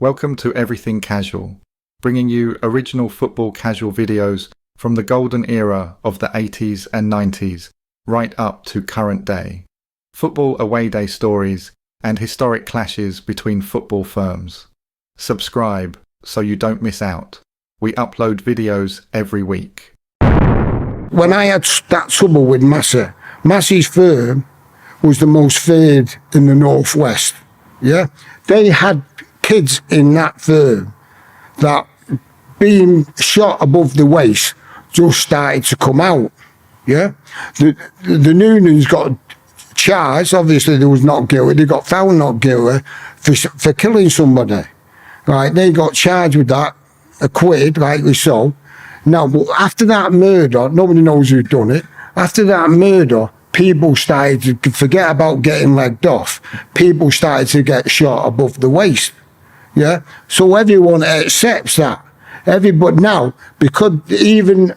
Welcome to Everything Casual, bringing you original football casual videos from the golden era of the 80s and 90s, right up to current day. Football away day stories and historic clashes between football firms. Subscribe so you don't miss out. We upload videos every week. When I had that trouble with Massey's firm was the most feared in the Northwest. Yeah, they had kids in that firm that being shot above the waist just started to come out. Yeah, the Noonans got charged. Obviously, they was not guilty. They got found not guilty for killing somebody. Right, they got charged with that, acquitted, rightly so. Now, but after that murder, nobody knows who done it. After that murder, people started to forget about getting legged off. People started to get shot above the waist. Yeah, so everyone accepts that. Everybody now, because even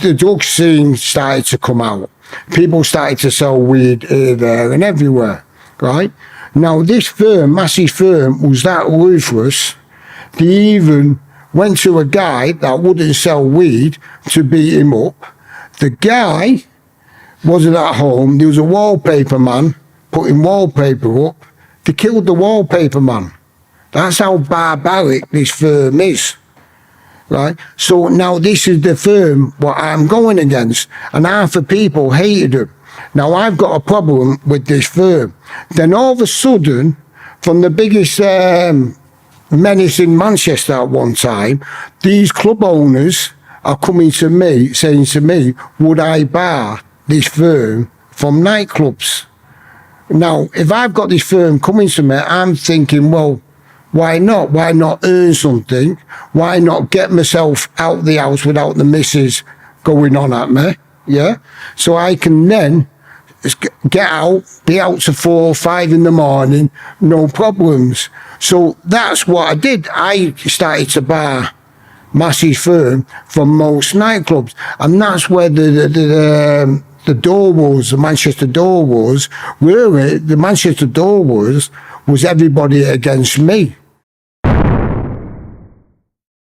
the drug scene started to come out, people started to sell weed here, there, and everywhere. Right now, this firm, Massey's firm, was that ruthless. They even went to a guy that wouldn't sell weed to beat him up. The guy wasn't at home. There was a wallpaper man putting wallpaper up. They killed the wallpaper man. That's how barbaric this firm is. Right? So now this is the firm what I'm going against, and half the people hated him. Now I've got a problem with this firm. Then all of a sudden, from the biggest menace in Manchester at one time, these club owners are coming to me, saying to me, would I bar this firm from nightclubs? Now, if I've got this firm coming to me, I'm thinking, well, why not? Why not earn something? Why not get myself out the house without the missus going on at me? Yeah? So I can then get out, be out to 4 or 5 in the morning, no problems. So that's what I did. I started to bar Massey's firm from most nightclubs. And that's where the door was, the Manchester door was, where the Manchester door was everybody against me.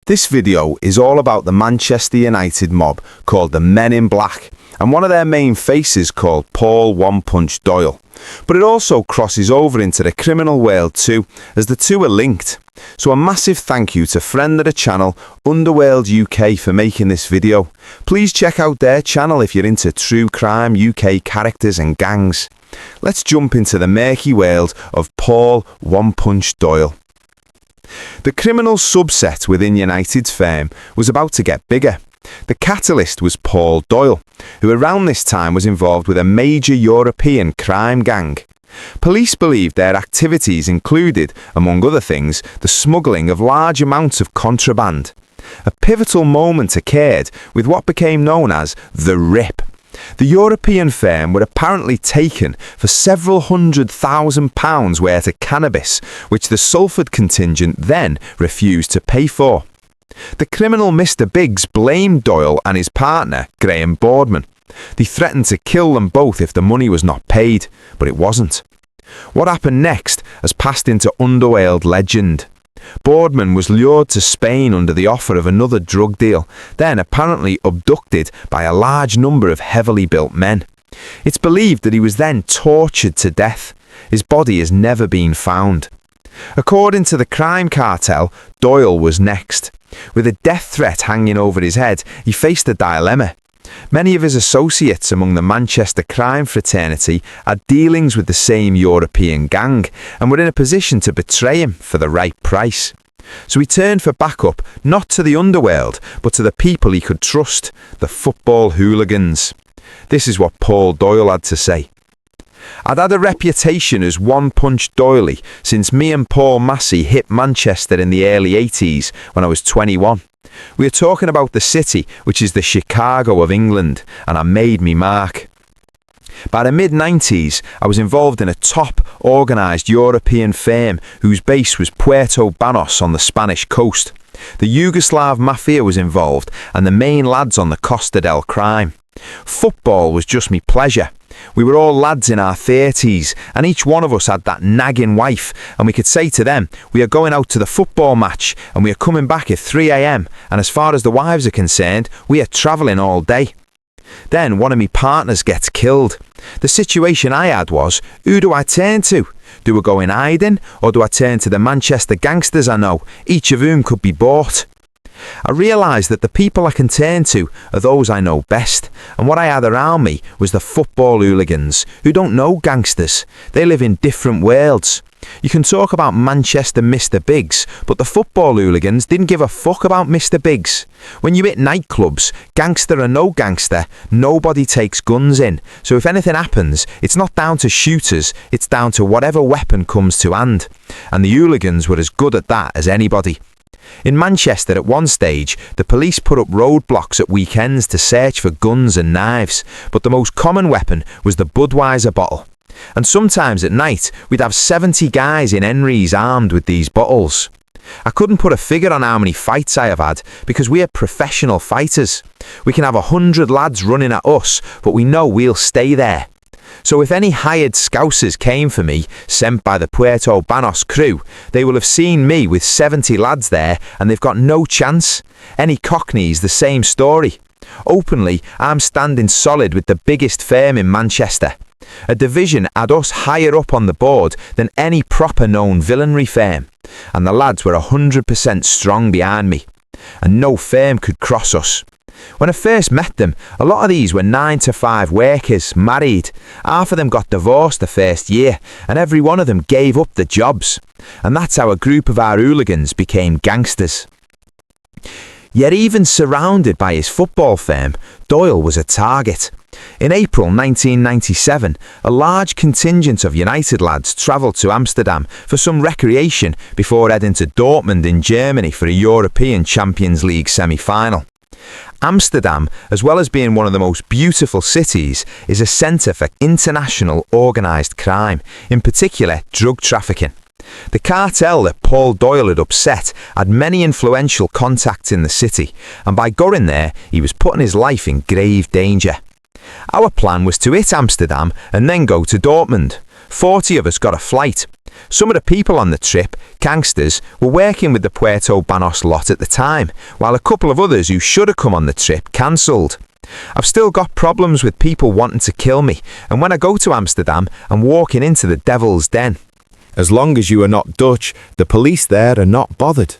This video is all about the Manchester United mob called the Men in Black and one of their main faces called Paul One Punch Doyle. But it also crosses over into the criminal world too, as the two are linked. So a massive thank you to friend of the channel, Underworld UK, for making this video. Please check out their channel if you're into true crime, UK characters and gangs. Let's jump into the murky world of Paul One Punch Doyle. The criminal subset within United's firm was about to get bigger. The catalyst was Paul Doyle, who around this time was involved with a major European crime gang. Police believed their activities included, among other things, the smuggling of large amounts of contraband. A pivotal moment occurred with what became known as the Rip. The European firm were apparently taken for several £100,000 worth of cannabis, which the Salford contingent then refused to pay for. The criminal Mr. Biggs blamed Doyle and his partner, Graham Boardman. They threatened to kill them both if the money was not paid, but it wasn't. What happened next has passed into Underworld legend. Boardman was lured to Spain under the offer of another drug deal, then apparently abducted by a large number of heavily built men. It's believed that he was then tortured to death. His body has never been found. According to the crime cartel, Doyle was next. With a death threat hanging over his head, he faced a dilemma. Many of his associates among the Manchester crime fraternity had dealings with the same European gang and were in a position to betray him for the right price. So he turned for backup not to the underworld, but to the people he could trust, the football hooligans. This is what Paul Doyle had to say. I'd had a reputation as one-punch doily since me and Paul Massey hit Manchester in the early 80s when I was 21. We are talking about the city, which is the Chicago of England, and I made me mark. By the mid-90s, I was involved in a top, organised European firm whose base was Puerto Banos on the Spanish coast. The Yugoslav mafia was involved, and the main lads on the Costa del Crime. Football was just me pleasure. We were all lads in our 30s, and each one of us had that nagging wife, and we could say to them, we are going out to the football match, and we are coming back at 3 a.m, and as far as the wives are concerned, we are travelling all day. Then one of my partners gets killed. The situation I had was, who do I turn to? Do I go in hiding, or do I turn to the Manchester gangsters I know, each of whom could be bought? I realised that the people I can turn to are those I know best, and what I had around me was the football hooligans, who don't know gangsters. They live in different worlds. You can talk about Manchester Mr. Biggs, but the football hooligans didn't give a fuck about Mr. Biggs. When you hit nightclubs, gangster or no gangster, nobody takes guns in. So if anything happens, it's not down to shooters, it's down to whatever weapon comes to hand. And the hooligans were as good at that as anybody. In Manchester at one stage, the police put up roadblocks at weekends to search for guns and knives, but the most common weapon was the Budweiser bottle. And sometimes at night, we'd have 70 guys in Henry's armed with these bottles. I couldn't put a figure on how many fights I have had, because we are professional fighters. We can have 100 lads running at us, but we know we'll stay there. So if any hired scousers came for me, sent by the Puerto Banos crew, they will have seen me with 70 lads there, and they've got no chance. Any cockneys, the same story. Openly, I'm standing solid with the biggest firm in Manchester. A division had us higher up on the board than any proper known villainry firm, and the lads were 100% strong behind me, and no firm could cross us. When I first met them, a lot of these were 9 to 5 workers, married. Half of them got divorced the first year, and every one of them gave up the jobs. And that's how a group of our hooligans became gangsters. Yet even surrounded by his football firm, Doyle was a target. In April 1997, a large contingent of United lads travelled to Amsterdam for some recreation before heading to Dortmund in Germany for a European Champions League semi-final. Amsterdam, as well as being one of the most beautiful cities, is a centre for international organised crime, in particular drug trafficking. The cartel that Paul Doyle had upset had many influential contacts in the city, and by going there, he was putting his life in grave danger. Our plan was to hit Amsterdam and then go to Dortmund. 40 of us got a flight. Some of the people on the trip, gangsters, were working with the Puerto Banos lot at the time, while a couple of others who should have come on the trip cancelled. I've still got problems with people wanting to kill me, and when I go to Amsterdam, I'm walking into the devil's den. As long as you are not Dutch, the police there are not bothered.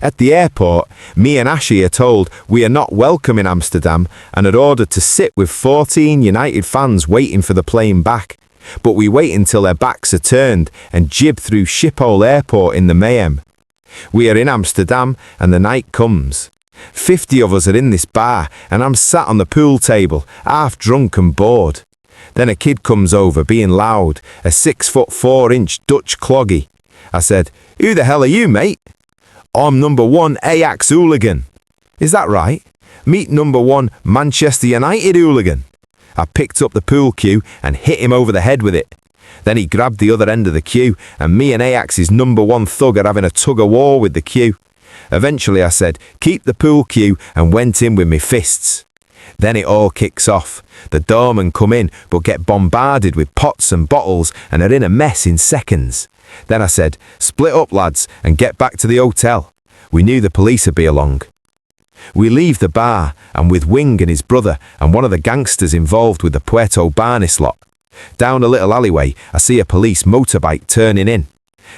At the airport, me and Ashley are told we are not welcome in Amsterdam and are ordered to sit with 14 United fans waiting for the plane back. But we wait until their backs are turned and jib through Schiphol Airport in the mayhem. We are in Amsterdam and the night comes. 50 of us are in this bar and I'm sat on the pool table, half drunk and bored. Then a kid comes over being loud, a 6'4" Dutch cloggy. I said, "Who the hell are you, mate?" "I'm number 1 Ajax hooligan." "Is that right? Meet number 1 Manchester United hooligan." I picked up the pool cue and hit him over the head with it. Then he grabbed the other end of the cue, and me and Ajax's number 1 thug are having a tug-of-war with the cue. Eventually I said, "Keep the pool cue," and went in with me fists. Then it all kicks off. The doormen come in but get bombarded with pots and bottles and are in a mess in seconds. Then I said, "Split up, lads, and get back to the hotel." We knew the police would be along. We leave the bar, and with Wing and his brother and one of the gangsters involved with the Puerto Banos lot. Down a little alleyway, I see a police motorbike turning in.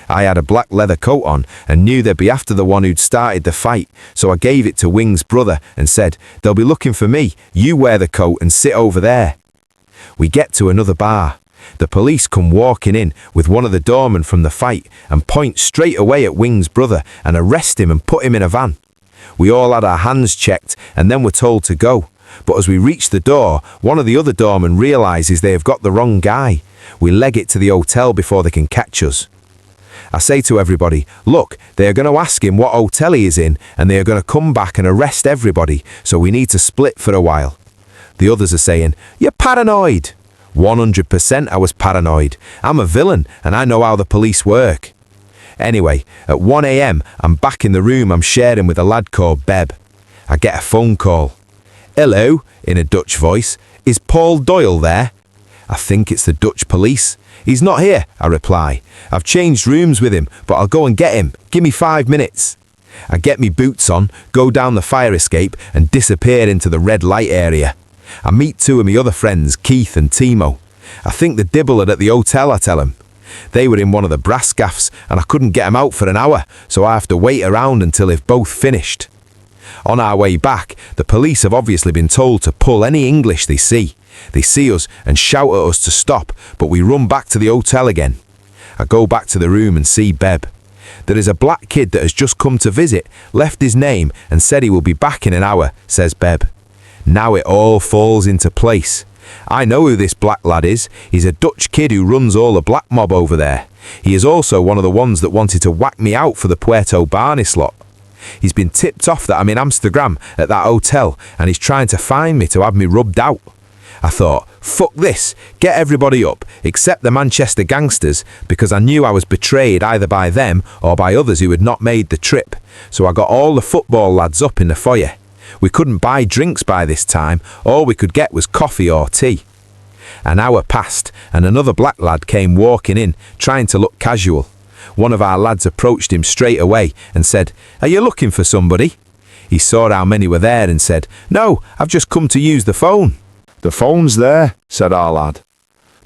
I had a black leather coat on and knew they'd be after the one who'd started the fight, so I gave it to Wing's brother and said, "They'll be looking for me, you wear the coat and sit over there." We get to another bar. The police come walking in with one of the doormen from the fight and point straight away at Wing's brother and arrest him and put him in a van. We all had our hands checked and then were told to go. But as we reach the door, one of the other doormen realises they have got the wrong guy. We leg it to the hotel before they can catch us. I say to everybody, "Look, they are going to ask him what hotel he is in and they are going to come back and arrest everybody, so we need to split for a while." The others are saying, "You're paranoid." 100% I was paranoid. I'm a villain and I know how the police work. Anyway, at 1 a.m, I'm back in the room I'm sharing with a lad called Beb. I get a phone call. "Hello," in a Dutch voice. "Is Paul Doyle there?" I think it's the Dutch police. He's not here, I reply. I've changed rooms with him, but I'll go and get him. Give me 5 minutes. I get me boots on, go down the fire escape and disappear into the red light area. I meet 2 of my other friends, Keith and Timo. I think the dibble are at the hotel, I tell them. They were in one of the brass gaffs and I couldn't get them out for an hour, so I have to wait around until they've both finished. On our way back, the police have obviously been told to pull any English they see. They see us and shout at us to stop, but we run back to the hotel again. I go back to the room and see Beb. There is a black kid that has just come to visit, left his name and said he will be back in an hour, says Beb. Now it all falls into place. I know who this black lad is. He's a Dutch kid who runs all the black mob over there. He is also one of the ones that wanted to whack me out for the Puerto Barney lot. He's been tipped off that I'm in Amsterdam at that hotel and he's trying to find me to have me rubbed out. I thought, fuck this, get everybody up, except the Manchester Gangsters, because I knew I was betrayed either by them or by others who had not made the trip. So I got all the football lads up in the foyer. We couldn't buy drinks by this time, all we could get was coffee or tea. An hour passed and another black lad came walking in, trying to look casual. One of our lads approached him straight away and said, "Are you looking for somebody?" He saw how many were there and said, "No, I've just come to use the phone." The phone's there, said our lad.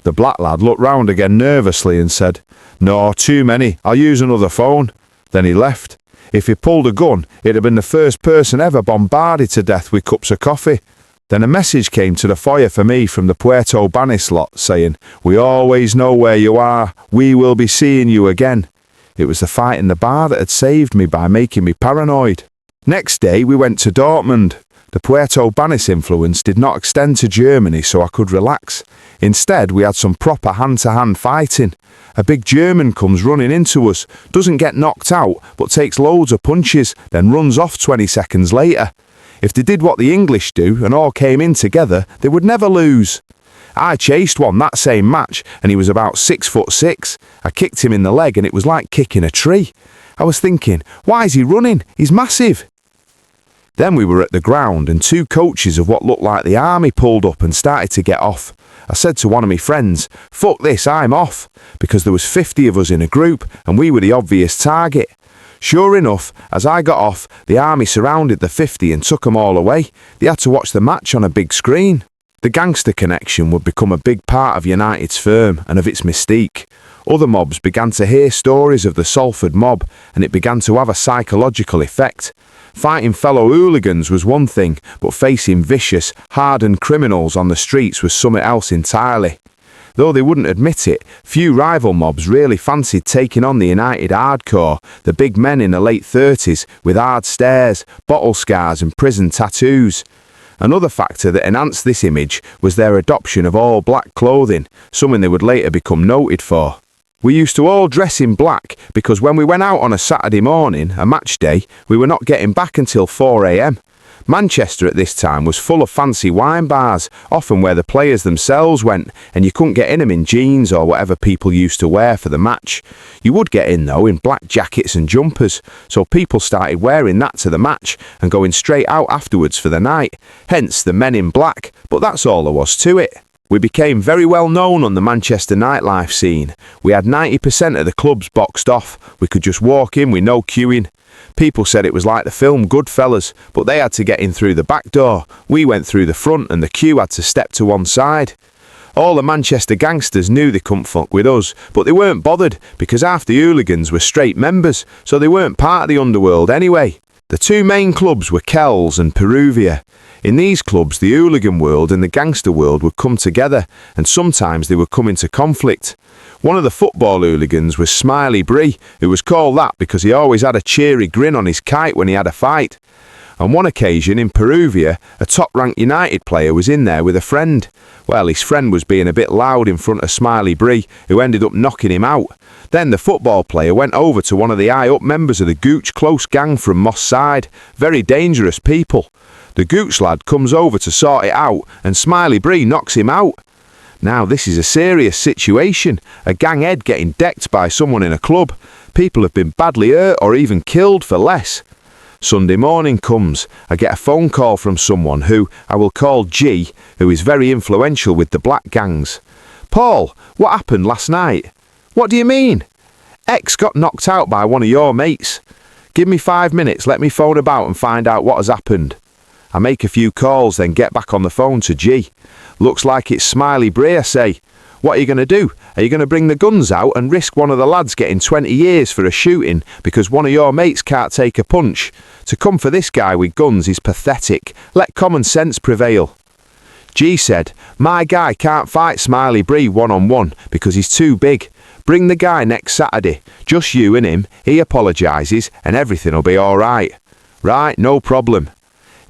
The black lad looked round again nervously and said, "No, too many, I'll use another phone." Then he left. If he pulled a gun, it'd have been the first person ever bombarded to death with cups of coffee. Then a message came to the foyer for me from the Puerto Barney lot saying, "We always know where you are, we will be seeing you again." It was the fight in the bar that had saved me by making me paranoid. Next day we went to Dortmund. The Puerto Barney influence did not extend to Germany, so I could relax. Instead, we had some proper hand-to-hand fighting. A big German comes running into us, doesn't get knocked out, but takes loads of punches, then runs off 20 seconds later. If they did what the English do and all came in together, they would never lose. I chased one that same match, and he was about 6'6". I kicked him in the leg, and it was like kicking a tree. I was thinking, why is he running? He's massive. Then we were at the ground and 2 coaches of what looked like the army pulled up and started to get off. I said to one of my friends, "Fuck this, I'm off," because there was 50 of us in a group and we were the obvious target. Sure enough, as I got off, the army surrounded the 50 and took them all away. They had to watch the match on a big screen. The gangster connection would become a big part of United's firm and of its mystique. Other mobs began to hear stories of the Salford mob and it began to have a psychological effect. Fighting fellow hooligans was one thing, but facing vicious, hardened criminals on the streets was something else entirely. Though they wouldn't admit it, few rival mobs really fancied taking on the United hardcore, the big men in the late 30s with hard stares, bottle scars and prison tattoos. Another factor that enhanced this image was their adoption of all black clothing, something they would later become noted for. We used to all dress in black because when we went out on a Saturday morning, a match day, we were not getting back until 4 a.m. Manchester at this time was full of fancy wine bars, often where the players themselves went, and you couldn't get in them in jeans or whatever people used to wear for the match. You would get in though in black jackets and jumpers, so people started wearing that to the match and going straight out afterwards for the night, hence the men in black, but that's all there was to it. We became very well known on the Manchester nightlife scene. We had 90% of the clubs boxed off. We could just walk in with no queuing. People said it was like the film Goodfellas, but they had to get in through the back door. We went through the front and the queue had to step to one side. All the Manchester gangsters knew they couldn't fuck with us, but they weren't bothered because half the hooligans were straight members, so they weren't part of the underworld anyway. The 2 main clubs were Kells and Peruvia. In these clubs, the hooligan world and the gangster world would come together, and sometimes they would come into conflict. One of the football hooligans was Smiley Bree, who was called that because he always had a cheery grin on his kite when he had a fight. On one occasion in Peruvia, a top-ranked United player was in there with a friend. Well, his friend was being a bit loud in front of Smiley Bree, who ended up knocking him out. Then the football player went over to one of the high-up members of the Gooch Close gang from Moss Side. Very dangerous people. The Gooch lad comes over to sort it out, and Smiley Bree knocks him out. Now this is a serious situation, a gang head getting decked by someone in a club. People have been badly hurt or even killed for less. Sunday morning comes, I get a phone call from someone who I will call G, who is very influential with the black gangs. Paul, what happened last night? What do you mean? X got knocked out by one of your mates. Give me 5 minutes, let me phone about and find out what has happened. I make a few calls, then get back on the phone to G. Looks like it's Smiley Bray, I say. What are you going to do? Are you going to bring the guns out and risk one of the lads getting 20 years for a shooting because one of your mates can't take a punch? To come for this guy with guns is pathetic. Let common sense prevail. G said, my guy can't fight Smiley Bray one-on-one because he's too big. Bring the guy next Saturday. Just you and him. He apologises and everything'll be alright. Right, no problem.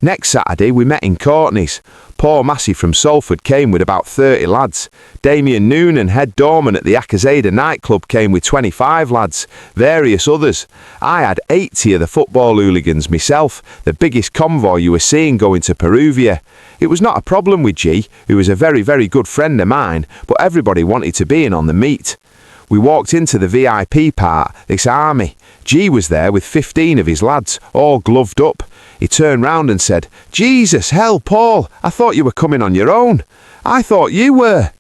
Next Saturday we met in Courtney's. Paul Massey from Salford came with about 30 lads. Damien Noonan, head doorman at the Ajax nightclub, came with 25 lads. Various others. I had 80 of the football hooligans myself, the biggest convoy you were seeing going to Peruvia. It was not a problem with G, who was a very, very good friend of mine, but everybody wanted to be in on the meet. We walked into the VIP part, this army. G was there with 15 of his lads, all gloved up. He turned round and said, Jesus, hell, Paul, I thought you were coming on your own. I thought you were.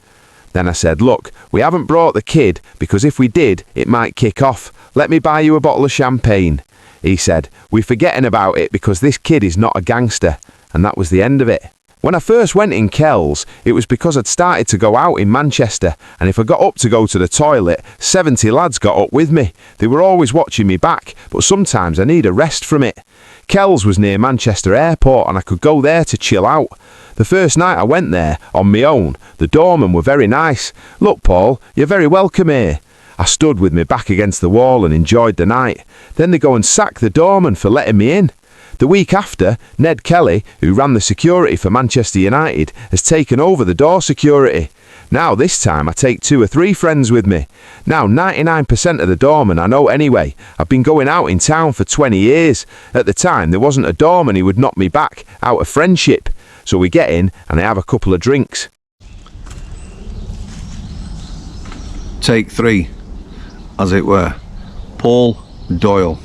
Then I said, look, we haven't brought the kid because if we did, it might kick off. Let me buy you a bottle of champagne. He said, we're forgetting about it because this kid is not a gangster. And that was the end of it. When I first went in Kells, it was because I'd started to go out in Manchester, and if I got up to go to the toilet, 70 lads got up with me. They were always watching me back, but sometimes I need a rest from it. Kells was near Manchester Airport and I could go there to chill out. The first night I went there, on my own, the doormen were very nice. Look, Paul, you're very welcome here. I stood with my back against the wall and enjoyed the night. Then they go and sack the doorman for letting me in. The week after, Ned Kelly, who ran the security for Manchester United, has taken over the door security. Now this time I take 2 or 3 friends with me. Now 99% of the doormen I know anyway. I've been going out in town for 20 years. At the time there wasn't a doorman who would knock me back, out of friendship. So we get in and I have a couple of drinks. Take 3, as it were. Paul Doyle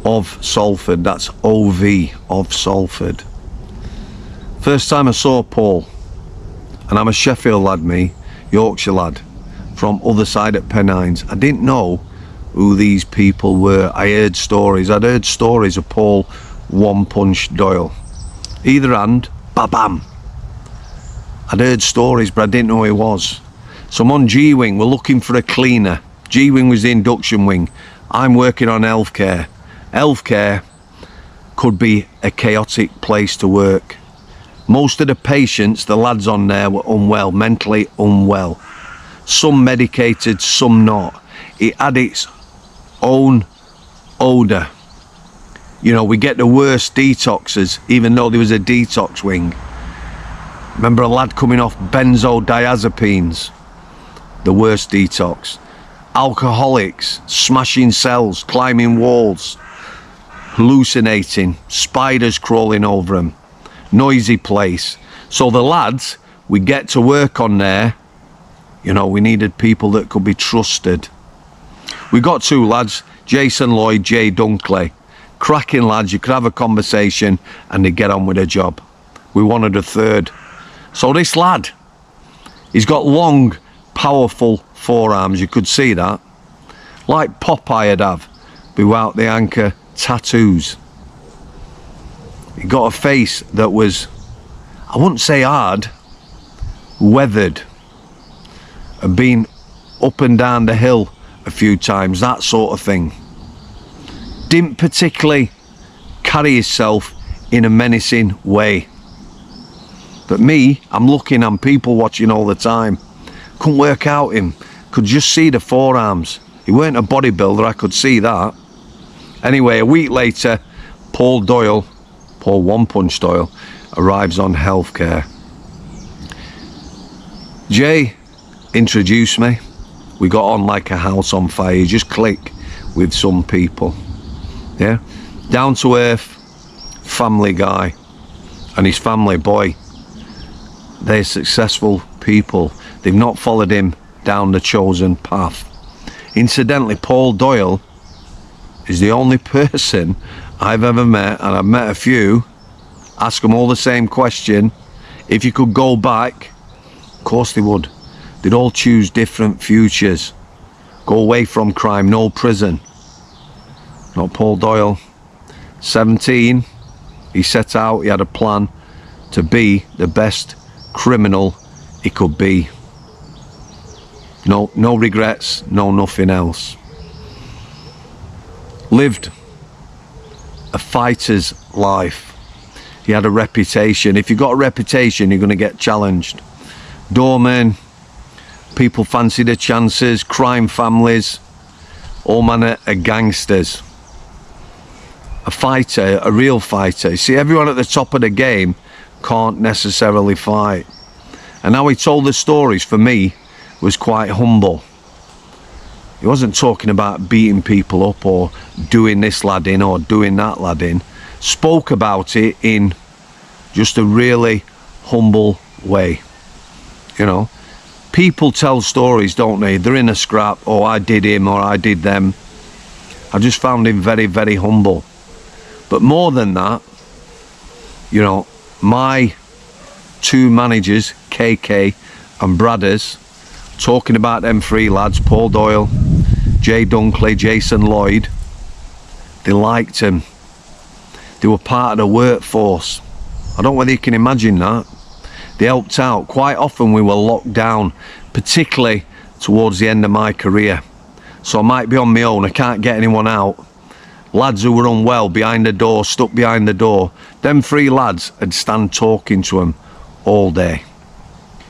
of Salford, that's OV of Salford. First time I saw Paul, and I'm a Sheffield lad, me, Yorkshire lad, from other side at Pennines. I didn't know who these people were. I'd heard stories of Paul One Punch Doyle. Either hand, ba-bam. I'd heard stories, but I didn't know who he was. So I'm on G-Wing, we're looking for a cleaner. G-Wing was the induction wing. I'm working on healthcare. Healthcare could be a chaotic place to work. Most of the patients, the lads on there, were unwell, mentally unwell. Some medicated, some not. It had its own odour. You know, we get the worst detoxes, even though there was a detox wing. Remember a lad coming off benzodiazepines? The worst detox. Alcoholics, smashing cells, climbing walls, hallucinating, spiders crawling over them. Noisy place. So the lads, we get to work on there, you know, we needed people that could be trusted. We got 2 lads, Jason Lloyd, Jay Dunkley. Cracking lads, you could have a conversation and they get on with their job. We wanted a 3rd. So this lad, he's got long, powerful forearms, you could see that. Like Popeye would have, without the anchor tattoos. He got a face that was, I wouldn't say hard, weathered. Had been up and down the hill a few times, that sort of thing. Didn't particularly carry himself in a menacing way. But me, I'm looking, I'm people watching all the time. Couldn't work out him. Could just see the forearms. He weren't a bodybuilder, I could see that. Anyway, a week later, Paul Doyle, Paul One Punch Doyle, arrives on healthcare. Jay introduced me. We got on like a house on fire. You just click with some people. Yeah, down to earth, family guy, and his family boy. They're successful people. They've not followed him down the chosen path. Incidentally, Paul Doyle is the only person I've ever met, and I've met a few, ask them all the same question. If you could go back, of course they would. They'd all choose different futures. Go away from crime, no prison. Not Paul Doyle. 17, he set out, he had a plan to be the best criminal he could be. No regrets, no nothing else. Lived a fighter's life. He had a reputation. If you've got a reputation, you're going to get challenged. Doorman, people fancy the chances, crime families, all manner of gangsters. A fighter, a real fighter. See, everyone at the top of the game can't necessarily fight. And how he told the stories, for me, was quite humble. He wasn't talking about beating people up or doing this lad in or doing that lad in. Spoke about it in just a really humble way. You know, people tell stories, don't they? They're in a scrap, or I did him or I did them. I just found him very, very humble. But more than that, you know, my two managers, KK and Bradders, talking about them three lads, Paul Doyle, Jay Dunkley, Jason Lloyd, they liked him. They were part of the workforce. I don't know whether you can imagine that. They helped out. Quite often we were locked down, particularly towards the end of my career. So I might be on my own, I can't get anyone out. Lads who were unwell behind the door, stuck behind the door, them three lads would stand talking to them all day.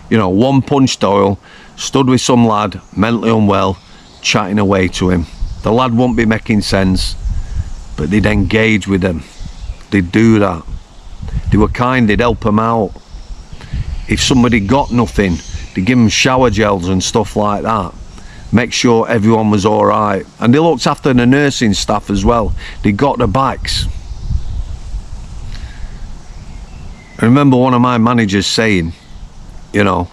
You know, One Punch Doyle stood with some lad, mentally unwell, chatting away to him. The lad won't be making sense, but they'd engage with him. They'd do that. They were kind, they'd help him out. If somebody got nothing, they'd give them shower gels and stuff like that. Make sure everyone was all right. And they looked after the nursing staff as well. They got the backs. I remember one of my managers saying, you know,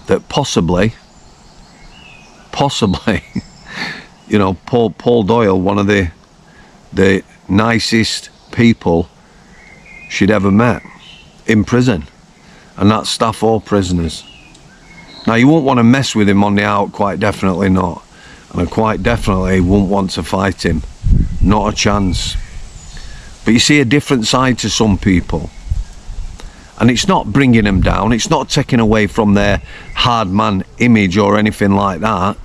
that possibly, you know, Paul Doyle, one of the nicest people she'd ever met in prison. And that's staff or prisoners. Now, you won't want to mess with him on the out, quite definitely not. And I quite definitely wouldn't want to fight him. Not a chance. But you see a different side to some people. And it's not bringing them down. It's not taking away from their hard man image or anything like that.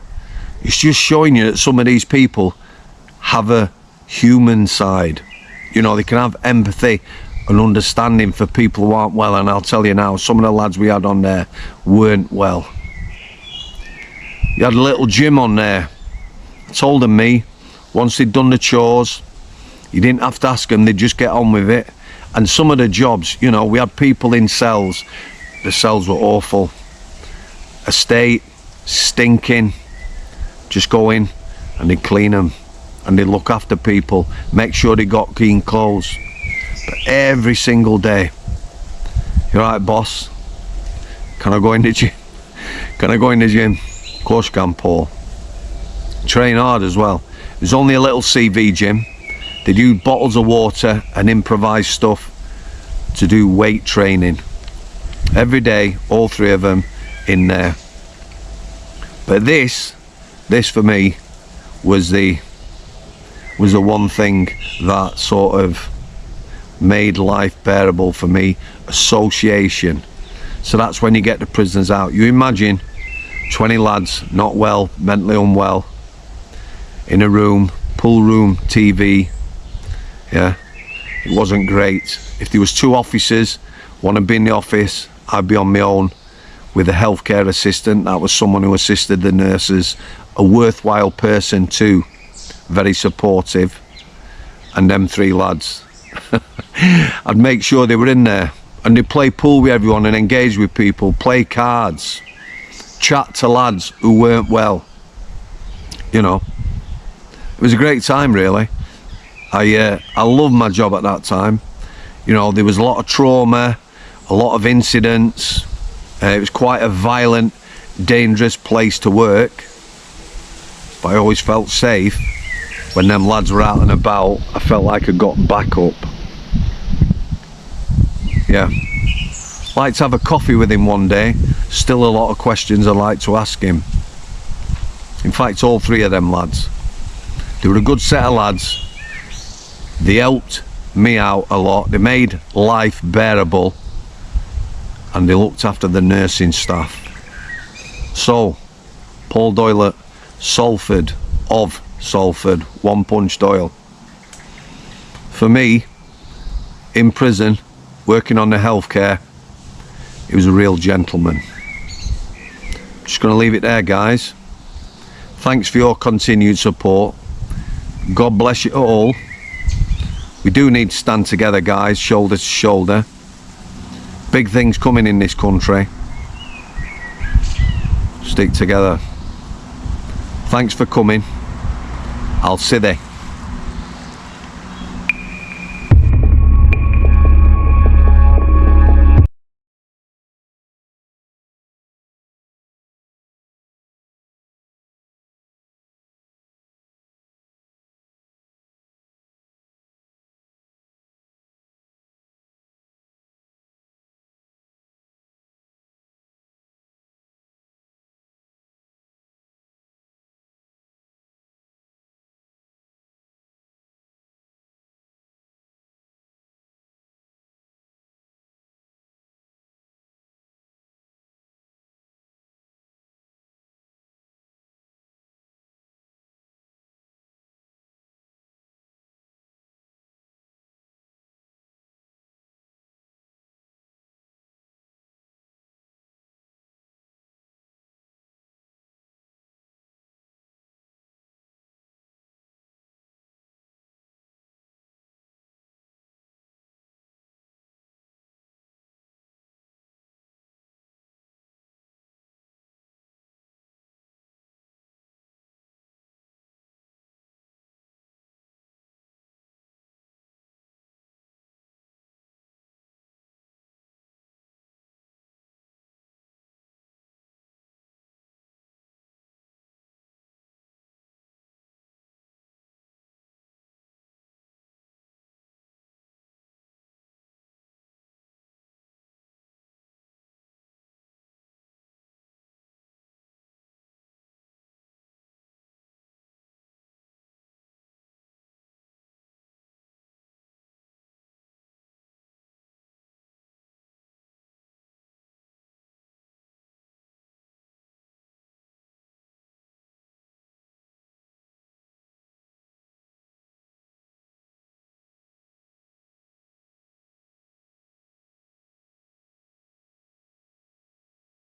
It's just showing you that some of these people have a human side. You know, they can have empathy and understanding for people who aren't well. And I'll tell you now, some of the lads we had on there weren't well. You had a little Jim on there. Told them me, once they'd done the chores, you didn't have to ask them, they'd just get on with it. And some of the jobs, you know, we had people in cells. The cells were awful. A state, stinking. Just go in and they'd clean them. And they'd look after people, make sure they got clean clothes. But every single day, you're right, boss, can I go in the gym? Can I go in the gym? Of course you can, Paul. Train hard as well. It was only a little CV gym. They'd use bottles of water and improvised stuff to do weight training. Every day, all three of them in there. But this for me was the one thing that sort of made life bearable for me. Association. So that's when you get the prisoners out. You imagine 20 lads, not well, mentally unwell, in a room, pool room, TV. Yeah, it wasn't great. If there was two officers, one would be in the office, I'd be on my own with a healthcare assistant. That was someone who assisted the nurses. A worthwhile person too, very supportive. And them three lads, I'd make sure they were in there and they'd play pool with everyone and engage with people, play cards, chat to lads who weren't well. You know, it was a great time really. I loved my job at that time. You know, there was a lot of trauma, a lot of incidents. It was quite a violent, dangerous place to work. But I always felt safe. When them lads were out and about, I felt like I got back up. Yeah. Like to have a coffee with him one day, still a lot of questions I'd like to ask him. In fact, all three of them lads. They were a good set of lads. They helped me out a lot. They made life bearable, and they looked after the nursing staff. So, Paul Doyle at Salford, of Salford, One Punch Doyle. For me, in prison, working on the healthcare, he was a real gentleman. Just going to leave it there, guys. Thanks for your continued support. God bless you all. We do need to stand together, guys, shoulder to shoulder. Big things coming in this country. Stick together. Thanks for coming. I'll see you.